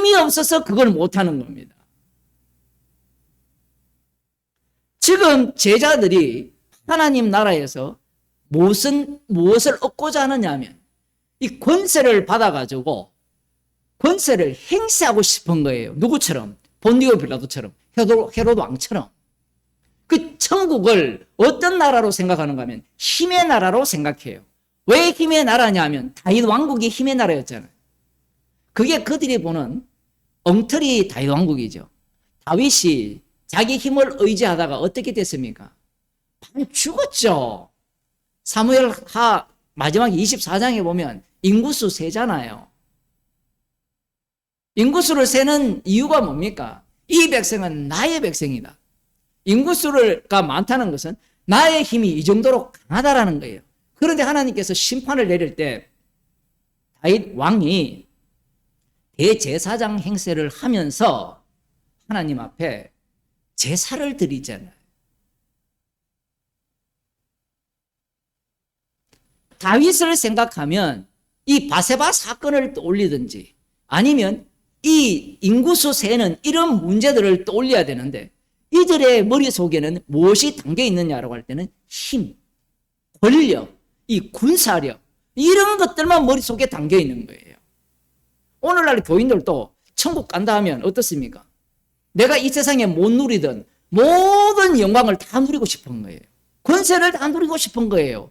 힘이 없어서 그걸 못하는 겁니다. 지금 제자들이 하나님 나라에서 무엇을 얻고자 하느냐 하면 이 권세를 받아가지고 권세를 행사하고 싶은 거예요. 누구처럼? 본디오 빌라도처럼, 헤로드 왕처럼. 그 천국을 어떤 나라로 생각하는가 하면 힘의 나라로 생각해요. 왜 힘의 나라냐 하면 다윗 왕국이 힘의 나라였잖아요. 그게 그들이 보는 엉터리 다윗 왕국이죠. 다윗이 자기 힘을 의지하다가 어떻게 됐습니까? 바로 죽었죠. 사무엘하 마지막 24장에 보면 인구수 세잖아요. 인구수를 세는 이유가 뭡니까? 이 백성은 나의 백성이다. 인구수가 많다는 것은 나의 힘이 이 정도로 강하다라는 거예요. 그런데 하나님께서 심판을 내릴 때 다윗 왕이 대제사장 행세를 하면서 하나님 앞에 제사를 드리잖아요. 다윗을 생각하면 이 바세바 사건을 떠올리든지 아니면 이 인구수 세는 이런 문제들을 떠올려야 되는데 이들의 머릿속에는 무엇이 담겨 있느냐라고 할 때는 힘, 권력, 이 군사력 이런 것들만 머릿속에 담겨 있는 거예요. 오늘날 교인들도 천국 간다 하면 어떻습니까? 내가 이 세상에 못 누리던 모든 영광을 다 누리고 싶은 거예요. 권세를 다 누리고 싶은 거예요.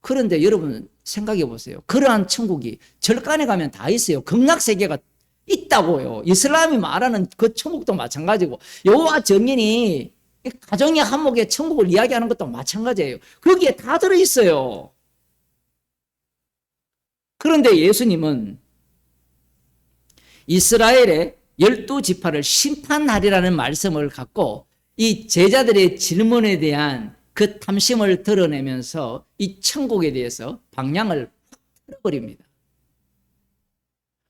그런데 여러분 생각해 보세요. 그러한 천국이 절간에 가면 다 있어요. 극락세계가 있다고요. 이슬람이 말하는 그 천국도 마찬가지고 여호와 증인이 가정의 한목의 천국을 이야기하는 것도 마찬가지예요. 거기에 다 들어있어요. 그런데 예수님은 이스라엘의 12지파를 심판하리라는 말씀을 갖고 이 제자들의 질문에 대한 그 탐심을 드러내면서 이 천국에 대해서 방향을 틀어버립니다.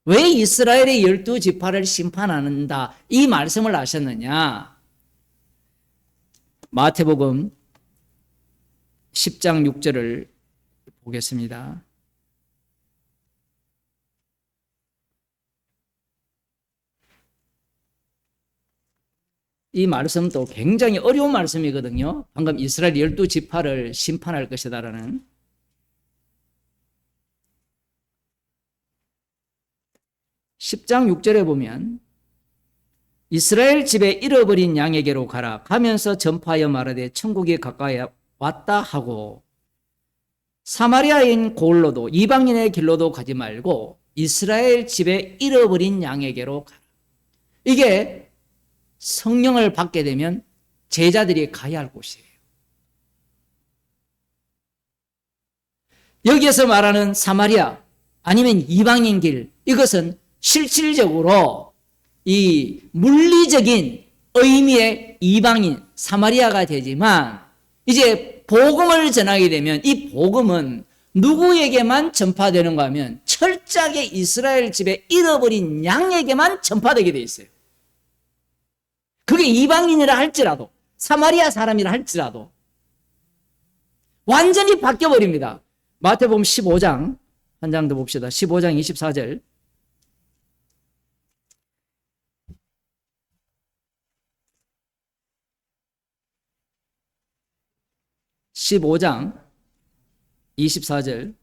왜 이스라엘의 12지파를 심판한다 이 말씀을 하셨느냐? 마태복음 10장 6절을 보겠습니다. 이 말씀도 굉장히 어려운 말씀이거든요. 방금 이스라엘 12지파를 심판할 것이다라는. (10장 6절에) 보면 이스라엘 집에 잃어버린 양에게로 가라. 가면서 전파하여 말하되 천국이 가까이 왔다 하고 사마리아인 고을로도 이방인의 길로도 가지 말고 이스라엘 집에 잃어버린 양에게로 가라. 이게 성령을 받게 되면 제자들이 가야 할 곳이에요. 여기에서 말하는 사마리아 아니면 이방인 길, 이것은 실질적으로 이 물리적인 의미의 이방인 사마리아가 되지만 이제 복음을 전하게 되면 이 복음은 누구에게만 전파되는가 하면 철저하게 이스라엘 집에 잃어버린 양에게만 전파되게 돼 있어요. 그게 이방인이라 할지라도 사마리아 사람이라 할지라도 완전히 바뀌어버립니다. 마태복음 15장 한 장 더 봅시다. 15장 24절 15장 24절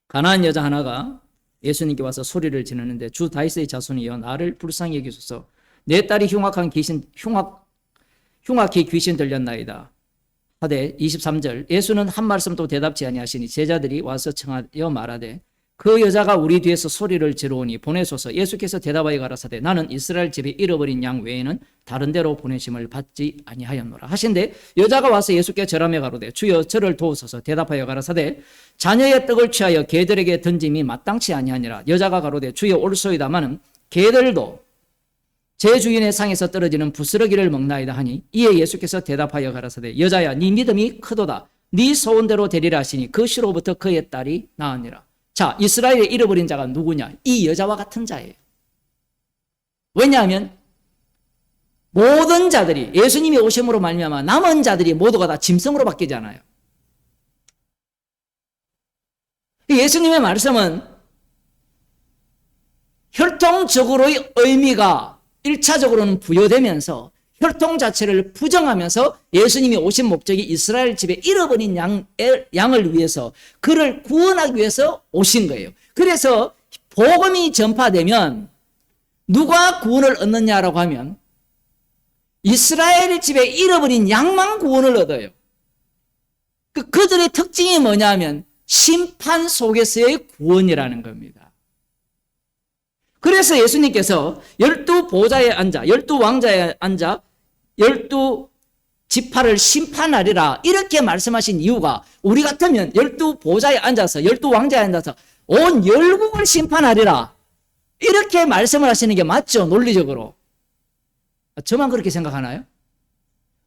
가나안 여자 하나가 예수님께 와서 소리를 지르는데 주 다윗의 자손이여 나를 불쌍히 여기소서 내 딸이 흉악히 귀신 들렸나이다 하되 23절 예수는 한 말씀도 대답지 아니하시니 제자들이 와서 청하여 말하되 그 여자가 우리 뒤에서 소리를 지르오니 보내소서. 예수께서 대답하여 가라사대 나는 이스라엘 집에 잃어버린 양 외에는 다른 데로 보내심을 받지 아니하였노라 하신데 여자가 와서 예수께 절하며 가로되 주여 저를 도우소서. 대답하여 가라사대 자녀의 떡을 취하여 개들에게 던짐이 마땅치 아니하니라. 여자가 가로되 주여 옳소이다마는 개들도 제 주인의 상에서 떨어지는 부스러기를 먹나이다 하니 이에 예수께서 대답하여 가라사대 여자야 네 믿음이 크도다. 네 소원대로 되리라 하시니 그 시로부터 그의 딸이 나으니라. 자, 이스라엘에 잃어버린 자가 누구냐? 이 여자와 같은 자예요. 왜냐하면 모든 자들이 예수님이 오심으로 말미암아 남은 자들이 모두가 다 짐승으로 바뀌잖아요. 예수님의 말씀은 혈통적으로의 의미가 1차적으로는 부여되면서 혈통 자체를 부정하면서 예수님이 오신 목적이 이스라엘 집에 잃어버린 양을 위해서, 그를 구원하기 위해서 오신 거예요. 그래서 복음이 전파되면 누가 구원을 얻느냐라고 하면 이스라엘 집에 잃어버린 양만 구원을 얻어요. 그들의 특징이 뭐냐면 심판 속에서의 구원이라는 겁니다. 그래서 예수님께서 12보좌에 앉아, 12왕자에 앉아 12지파를 심판하리라 이렇게 말씀하신 이유가, 우리 같으면 12보좌에 앉아서 12왕자에 앉아서 온 열국을 심판하리라 이렇게 말씀을 하시는 게 맞죠, 논리적으로. 저만 그렇게 생각하나요?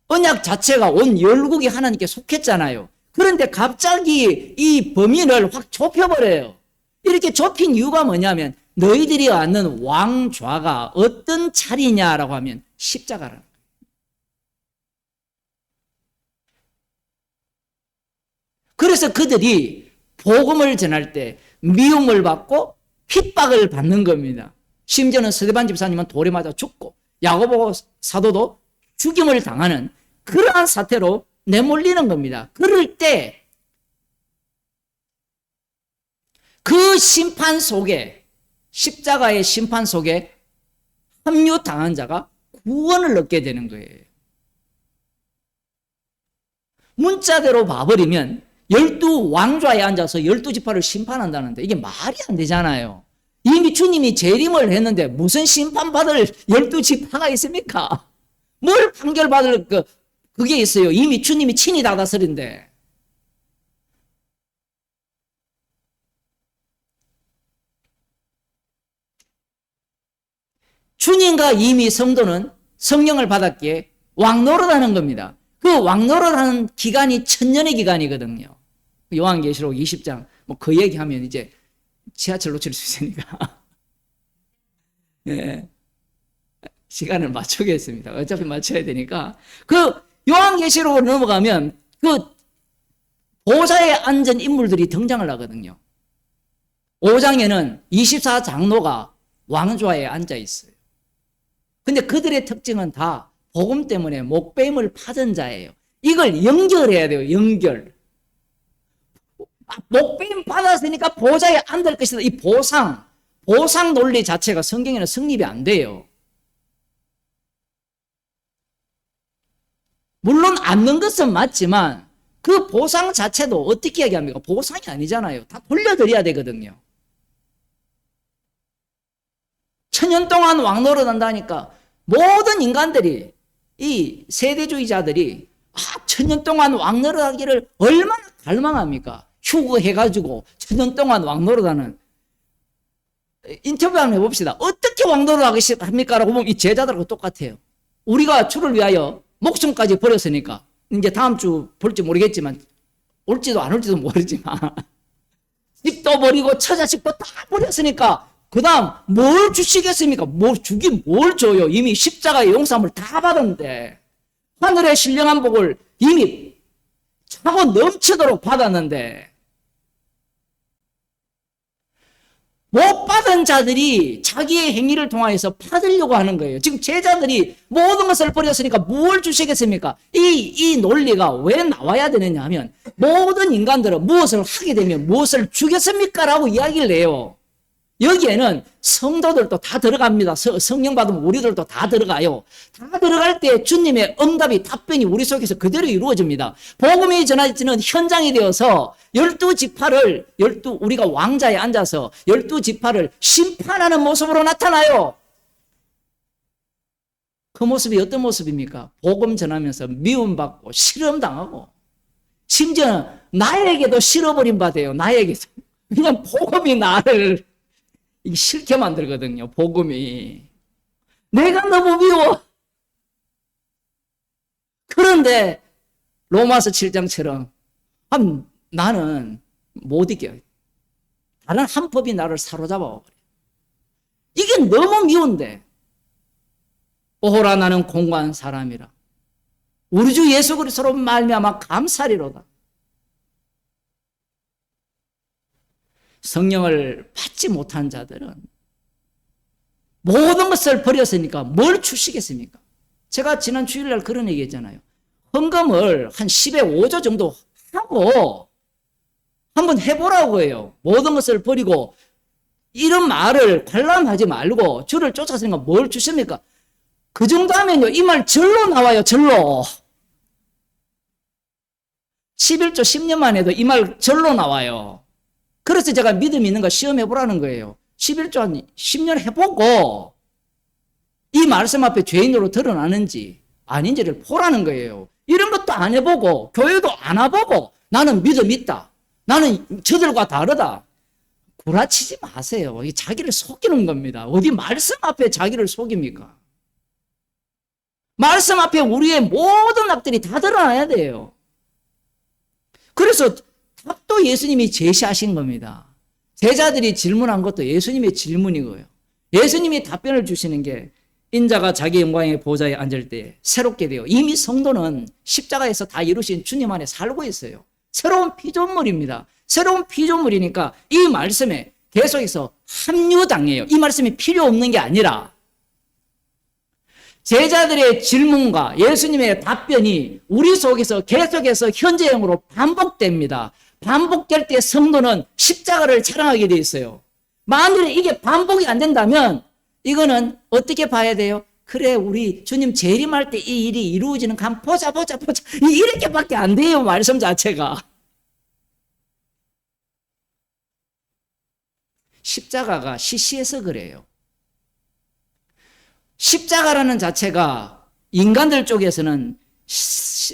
언약 자체가 온 열국이 하나님께 속했잖아요. 그런데 갑자기 이 범위를 확 좁혀버려요. 이렇게 좁힌 이유가 뭐냐면 너희들이 갖는 왕좌가 어떤 자리냐라고 하면 십자가라는 거예요. 그래서 그들이 복음을 전할 때 미움을 받고 핍박을 받는 겁니다. 심지어는 스데반 집사님은 돌에 맞아 죽고 야고보 사도도 죽임을 당하는 그러한 사태로 내몰리는 겁니다. 그럴 때 그 심판 속에, 십자가의 심판 속에 합류당한 자가 구원을 얻게 되는 거예요. 문자대로 봐버리면 12왕좌에 앉아서 12지파를 심판한다는데 이게 말이 안 되잖아요. 이미 주님이 재림을 했는데 무슨 심판받을 12지파가 있습니까? 뭘 판결받을 그게 있어요. 이미 주님이 친히 다 다스린데. 주님과 이미 성도는 성령을 받았기에 왕노릇하는 겁니다. 그 왕노릇하는 기간이 1000년의 기간이거든요. 요한계시록 20장 뭐 그 얘기하면 이제 지하철 놓칠 수 있으니까 네. 시간을 맞추겠습니다. 어차피 맞춰야 되니까. 그 요한계시록으로 넘어가면 그 보좌에 앉은 인물들이 등장을 하거든요. 5장에는 24장로가 왕좌에 앉아 있어요. 근데 그들의 특징은 다 복음 때문에 목배임을 받은 자예요. 이걸 연결해야 돼요. 연결. 목배임 받았으니까 보좌에 앉을 것이다. 이 보상 논리 자체가 성경에는 성립이 안 돼요. 물론 앉는 것은 맞지만 그 보상 자체도 어떻게 얘기합니까? 보상이 아니잖아요. 다 돌려드려야 되거든요. 1000년 동안 왕노릇 한다니까 모든 인간들이, 이 세대주의자들이 1000년 동안 왕노릇 하기를 얼마나 갈망합니까? 휴거해가지고 1000년 동안 왕노릇하는. 인터뷰 한번 해봅시다. 어떻게 왕노릇 하기 합니까? 라고 보면 이 제자들하고 똑같아요. 우리가 주를 위하여 목숨까지 버렸으니까 이제 다음 주 볼지 모르겠지만 올지도 안 올지도 모르지만 집도 버리고 처자식도 다 버렸으니까 그 다음 뭘 주시겠습니까? 뭘 주긴 뭘 줘요? 이미 십자가의 용서함을 다 받았는데, 하늘의 신령한 복을 이미 차고 넘치도록 받았는데, 못 받은 자들이 자기의 행위를 통하여서 받으려고 하는 거예요. 지금 제자들이 모든 것을 버렸으니까 뭘 주시겠습니까? 이 논리가 왜 나와야 되느냐 하면, 모든 인간들은 무엇을 하게 되면 무엇을 주겠습니까? 라고 이야기를 해요. 여기에는 성도들도 다 들어갑니다. 성령 받으면 우리들도 다 들어가요. 다 들어갈 때 주님의 응답이, 답변이 우리 속에서 그대로 이루어집니다. 복음이 전해지는 현장이 되어서 12지파를, 우리가 왕자에 앉아서 12지파를 심판하는 모습으로 나타나요. 그 모습이 어떤 모습입니까? 복음 전하면서 미움받고 실험당하고, 심지어 나에게도 실어버린 바 돼요. 나에게도. 그냥 복음이 나를 싫게 만들거든요. 복음이. 내가 너무 미워. 그런데 로마서 7장처럼 나는 못 이겨. 다른 한 법이 나를 사로잡아 버려. 이게 너무 미운데. 오호라 나는 공고한 사람이라. 우리 주 예수 그리스도로 말미암아 감사리로다. 성령을 받지 못한 자들은 모든 것을 버렸으니까 뭘 주시겠습니까? 제가 지난 주일날 그런 얘기 했잖아요. 헌금을 한 10의 5조 정도 하고 한번 해보라고 해요. 모든 것을 버리고 이런 말을 관람하지 말고 주를 쫓았으니까 뭘 주십니까? 그 정도 하면요, 이 말 절로 나와요, 절로. 11조 10년만 해도 이 말 절로 나와요. 그래서 제가 믿음 있는 거 시험해보라는 거예요. 11조 한 10년 해보고 이 말씀 앞에 죄인으로 드러나는지 아닌지를 보라는 거예요. 이런 것도 안 해보고 교회도 안 와보고 나는 믿음 있다. 나는 저들과 다르다. 구라치지 마세요. 자기를 속이는 겁니다. 어디 말씀 앞에 자기를 속입니까? 말씀 앞에 우리의 모든 악들이 다 드러나야 돼요. 그래서 답도 예수님이 제시하신 겁니다. 제자들이 질문한 것도 예수님의 질문이고요. 예수님이 답변을 주시는 게 인자가 자기 영광의 보좌에 앉을 때 새롭게 돼요. 이미 성도는 십자가에서 다 이루신 주님 안에 살고 있어요. 새로운 피조물입니다. 새로운 피조물이니까 이 말씀에 계속해서 합류당해요. 이 말씀이 필요 없는 게 아니라 제자들의 질문과 예수님의 답변이 우리 속에서 계속해서 현재형으로 반복됩니다. 반복될 때 성도는 십자가를 자랑하게 돼 있어요. 만일에 이게 반복이 안 된다면 이거는 어떻게 봐야 돼요? 그래, 우리 주님 재림할 때 이 일이 이루어지는 간 보자. 이렇게밖에 안 돼요, 말씀 자체가. 십자가가 시시해서 그래요. 십자가라는 자체가 인간들 쪽에서는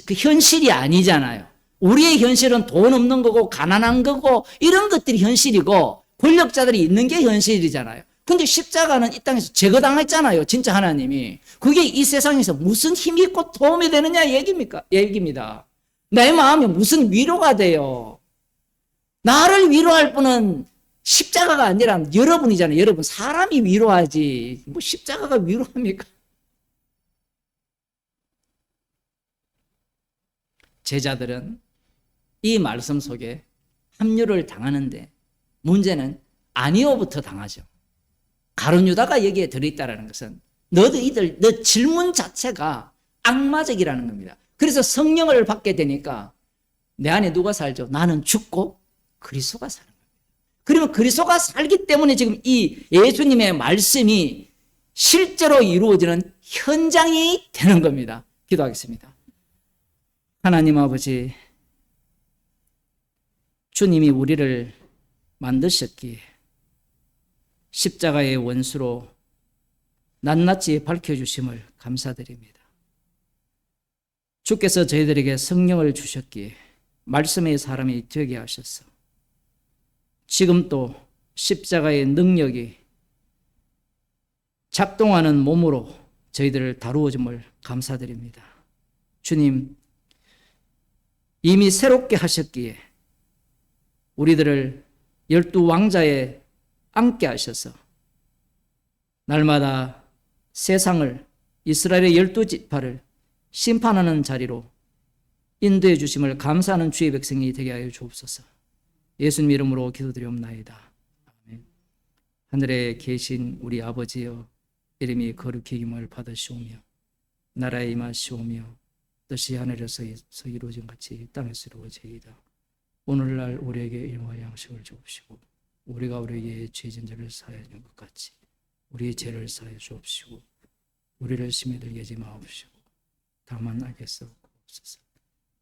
그 현실이 아니잖아요. 우리의 현실은 돈 없는 거고 가난한 거고 이런 것들이 현실이고 권력자들이 있는 게 현실이잖아요. 근데 십자가는 이 땅에서 제거당했잖아요. 진짜 하나님이. 그게 이 세상에서 무슨 힘이 있고 도움이 되느냐 얘기입니다. 내 마음에 무슨 위로가 돼요. 나를 위로할 분은 십자가가 아니라 여러분이잖아요. 여러분, 사람이 위로하지 뭐 십자가가 위로합니까? 제자들은 이 말씀 속에 합류를 당하는데 문제는 아니오부터 당하죠. 가룟 유다가 여기에 들어있다는 것은 너 질문 자체가 악마적이라는 겁니다. 그래서 성령을 받게 되니까 내 안에 누가 살죠? 나는 죽고 그리스도가 사는 겁니다. 그러면 그리스도가 살기 때문에 지금 이 예수님의 말씀이 실제로 이루어지는 현장이 되는 겁니다. 기도하겠습니다. 하나님 아버지, 주님이 우리를 만드셨기에 십자가의 원수로 낱낱이 밝혀주심을 감사드립니다. 주께서 저희들에게 성령을 주셨기에 말씀의 사람이 되게 하셨어. 지금 또 십자가의 능력이 작동하는 몸으로 저희들을 다루어줌을 감사드립니다. 주님, 이미 새롭게 하셨기에 우리들을 12왕자에 앉게 하셔서 날마다 세상을, 이스라엘의 12지파를 심판하는 자리로 인도해 주심을 감사하는 주의 백성이 되게 하여 주옵소서. 예수님 이름으로 기도드리옵나이다. 아멘. 하늘에 계신 우리 아버지여, 이름이 거룩히 여김을 받으시오며 나라에 임하시오며 뜻이 하늘에서 이루어진 같이 땅에서 이루어지이다. 오늘날 우리에게 일용할 양식을 주옵시고 우리가 우리에게 죄진 자를 사하여 준 것 같이 우리의 죄를 사하여 주옵시고 우리를 심히 들게 하지 마옵시고 다만 알겠어 없소서.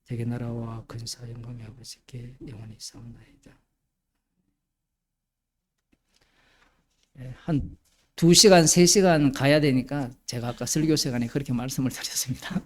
대개 나라와 근사 영광의 아버지께 영원히 사옵나이다. 한 2시간, 3시간 가야 되니까 제가 아까 설교 시간에 그렇게 말씀을 드렸습니다.